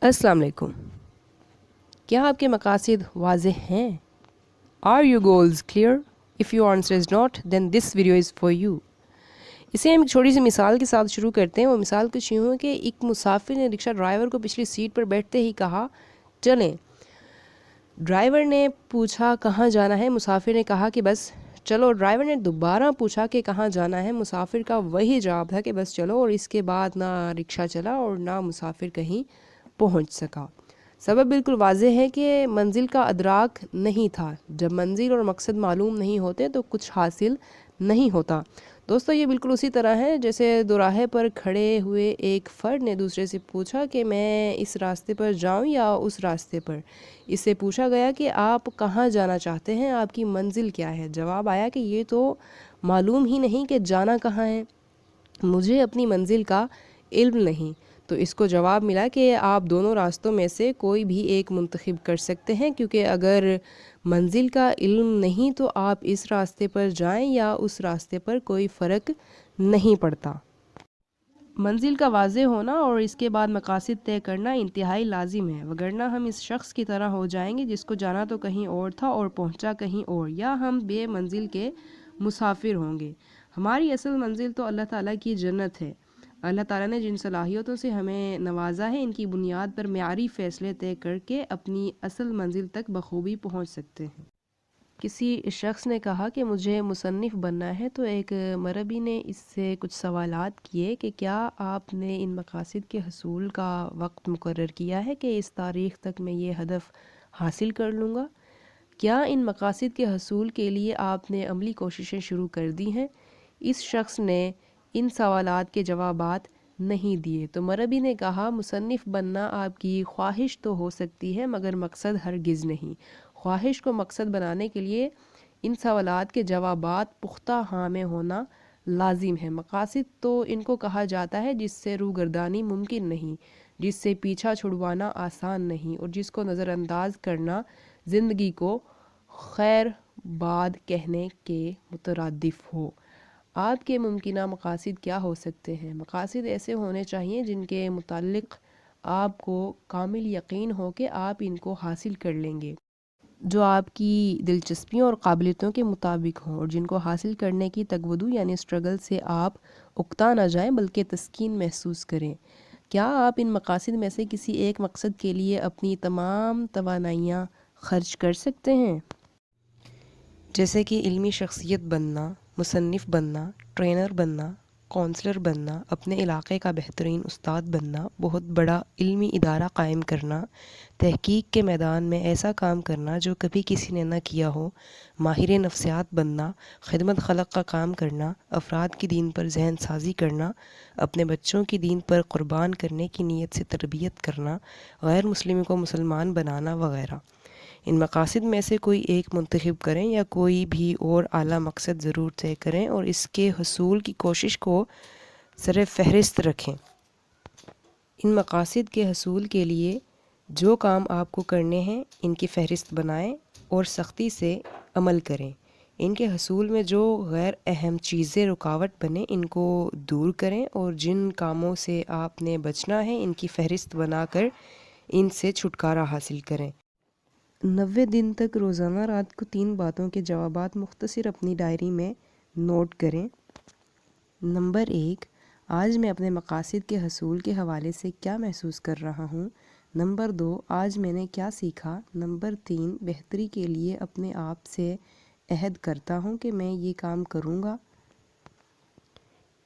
السلام علیکم. کیا آپ کے مقاصد واضح ہیں؟ Are your goals clear? If your answer is not, then this video is for you. اسے ہم ایک چھوٹی سی مثال کے ساتھ شروع کرتے ہیں. وہ مثال کچھ یوں ہے کہ ایک مسافر نے رکشہ ڈرائیور کو پچھلی سیٹ پر بیٹھتے ہی کہا چلیں. ڈرائیور نے پوچھا کہاں جانا ہے؟ مسافر نے کہا کہ بس چلو. ڈرائیور نے دوبارہ پوچھا کہ کہاں جانا ہے؟ مسافر کا وہی جواب تھا کہ بس چلو، اور اس کے بعد نہ رکشہ چلا اور نہ مسافر کہیں پہنچ سکا. سبب بالکل واضح ہے کہ منزل کا ادراک نہیں تھا. جب منزل اور مقصد معلوم نہیں ہوتے تو کچھ حاصل نہیں ہوتا. دوستو، یہ بالکل اسی طرح ہے جیسے دوراہے پر کھڑے ہوئے ایک فرد نے دوسرے سے پوچھا کہ میں اس راستے پر جاؤں یا اس راستے پر. اس سے پوچھا گیا کہ آپ کہاں جانا چاہتے ہیں، آپ کی منزل کیا ہے؟ جواب آیا کہ یہ تو معلوم ہی نہیں کہ جانا کہاں ہے، مجھے اپنی منزل کا علم نہیں. تو اس کو جواب ملا کہ آپ دونوں راستوں میں سے کوئی بھی ایک منتخب کر سکتے ہیں، کیونکہ اگر منزل کا علم نہیں تو آپ اس راستے پر جائیں یا اس راستے پر کوئی فرق نہیں پڑتا. منزل کا واضح ہونا اور اس کے بعد مقاصد طے کرنا انتہائی لازم ہے، وگرنہ ہم اس شخص کی طرح ہو جائیں گے جس کو جانا تو کہیں اور تھا اور پہنچا کہیں اور، یا ہم بے منزل کے مسافر ہوں گے. ہماری اصل منزل تو اللہ تعالیٰ کی جنت ہے. اللہ تعالیٰ نے جن صلاحیتوں سے ہمیں نوازا ہے، ان کی بنیاد پر معیاری فیصلے طے کر کے اپنی اصل منزل تک بخوبی پہنچ سکتے ہیں. کسی شخص نے کہا کہ مجھے مصنف بننا ہے، تو ایک مربی نے اس سے کچھ سوالات کیے کہ کیا آپ نے ان مقاصد کے حصول کا وقت مقرر کیا ہے کہ اس تاریخ تک میں یہ ہدف حاصل کر لوں گا؟ کیا ان مقاصد کے حصول کے لیے آپ نے عملی کوششیں شروع کر دی ہیں؟ اس شخص نے ان سوالات کے جوابات نہیں دیے. تو مربی نے کہا مصنف بننا آپ کی خواہش تو ہو سکتی ہے، مگر مقصد ہرگز نہیں. خواہش کو مقصد بنانے کے لیے ان سوالات کے جوابات پختہ ہاں میں ہونا لازم ہے. مقاصد تو ان کو کہا جاتا ہے جس سے روگردانی ممکن نہیں، جس سے پیچھا چھڑوانا آسان نہیں، اور جس کو نظر انداز کرنا زندگی کو خیر باد کہنے کے مترادف ہو. آپ کے ممکنہ مقاصد کیا ہو سکتے ہیں؟ مقاصد ایسے ہونے چاہیے جن کے متعلق آپ کو کامل یقین ہو کہ آپ ان کو حاصل کر لیں گے، جو آپ کی دلچسپیوں اور قابلیتوں کے مطابق ہوں، اور جن کو حاصل کرنے کی تگودو یعنی اسٹرگل سے آپ اکتا نہ جائیں بلکہ تسکین محسوس کریں. کیا آپ ان مقاصد میں سے کسی ایک مقصد کے لیے اپنی تمام توانائیاں خرچ کر سکتے ہیں؟ جیسے کہ علمی شخصیت بننا، مصنف بننا، ٹرینر بننا، کونسلر بننا، اپنے علاقے کا بہترین استاد بننا، بہت بڑا علمی ادارہ قائم کرنا، تحقیق کے میدان میں ایسا کام کرنا جو کبھی کسی نے نہ کیا ہو، ماہر نفسیات بننا، خدمت خلق کا کام کرنا، افراد کی دین پر ذہن سازی کرنا، اپنے بچوں کی دین پر قربان کرنے کی نیت سے تربیت کرنا، غیر مسلموں کو مسلمان بنانا وغیرہ. ان مقاصد میں سے کوئی ایک منتخب کریں یا کوئی بھی اور اعلیٰ مقصد ضرور طے کریں اور اس کے حصول کی کوشش کو سر فہرست رکھیں. ان مقاصد کے حصول کے لیے جو کام آپ کو کرنے ہیں ان کی فہرست بنائیں اور سختی سے عمل کریں. ان کے حصول میں جو غیر اہم چیزیں رکاوٹ بنیں ان کو دور کریں، اور جن کاموں سے آپ نے بچنا ہے ان کی فہرست بنا کر ان سے چھٹکارا حاصل کریں. 90 دن تک روزانہ رات کو 3 باتوں کے جوابات مختصر اپنی ڈائری میں نوٹ کریں. نمبر 1، آج میں اپنے مقاصد کے حصول کے حوالے سے کیا محسوس کر رہا ہوں. نمبر 2، آج میں نے کیا سیکھا. نمبر 3، بہتری کے لیے اپنے آپ سے عہد کرتا ہوں کہ میں یہ کام کروں گا.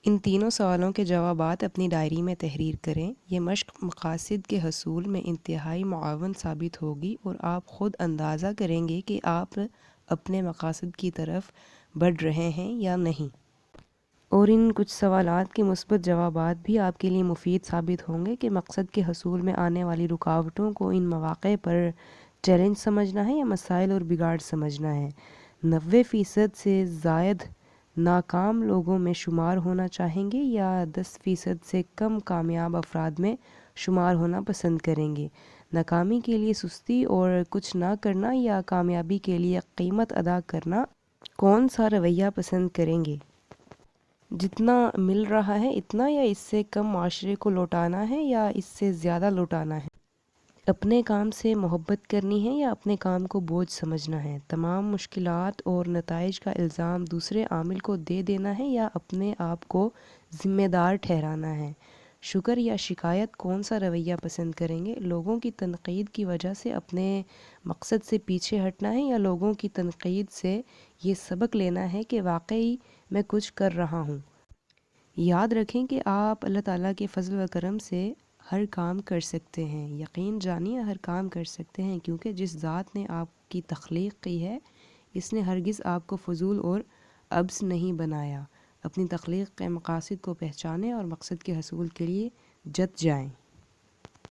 ان تینوں سوالوں کے جوابات اپنی ڈائری میں تحریر کریں. یہ مشق مقاصد کے حصول میں انتہائی معاون ثابت ہوگی، اور آپ خود اندازہ کریں گے کہ آپ اپنے مقاصد کی طرف بڑھ رہے ہیں یا نہیں. اور ان کچھ سوالات کے مثبت جوابات بھی آپ کے لیے مفید ثابت ہوں گے کہ مقصد کے حصول میں آنے والی رکاوٹوں کو ان مواقع پر چیلنج سمجھنا ہے یا مسائل اور بگاڑ سمجھنا ہے. 90% سے زائد ناکام لوگوں میں شمار ہونا چاہیں گے یا 10% سے کم کامیاب افراد میں شمار ہونا پسند کریں گے. ناکامی کے لیے سستی اور کچھ نہ کرنا یا کامیابی کے لیے قیمت ادا کرنا، کون سا رویہ پسند کریں گے؟ جتنا مل رہا ہے اتنا، یا اس سے کم معاشرے کو لوٹانا ہے یا اس سے زیادہ لوٹانا ہے؟ اپنے کام سے محبت کرنی ہے یا اپنے کام کو بوجھ سمجھنا ہے؟ تمام مشکلات اور نتائج کا الزام دوسرے عامل کو دے دینا ہے یا اپنے آپ کو ذمہ دار ٹھہرانا ہے؟ شکر یا شکایت، کون سا رویہ پسند کریں گے؟ لوگوں کی تنقید کی وجہ سے اپنے مقصد سے پیچھے ہٹنا ہے یا لوگوں کی تنقید سے یہ سبق لینا ہے کہ واقعی میں کچھ کر رہا ہوں؟ یاد رکھیں کہ آپ اللہ تعالیٰ کے فضل و کرم سے ہر کام کر سکتے ہیں۔ یقین جانیے ہر کام کر سکتے ہیں، کیونکہ جس ذات نے آپ کی تخلیق کی ہے اس نے ہرگز آپ کو فضول اور عبث نہیں بنایا۔ اپنی تخلیق کے مقاصد کو پہچانیں اور مقصد کے حصول کے لیے جت جائیں۔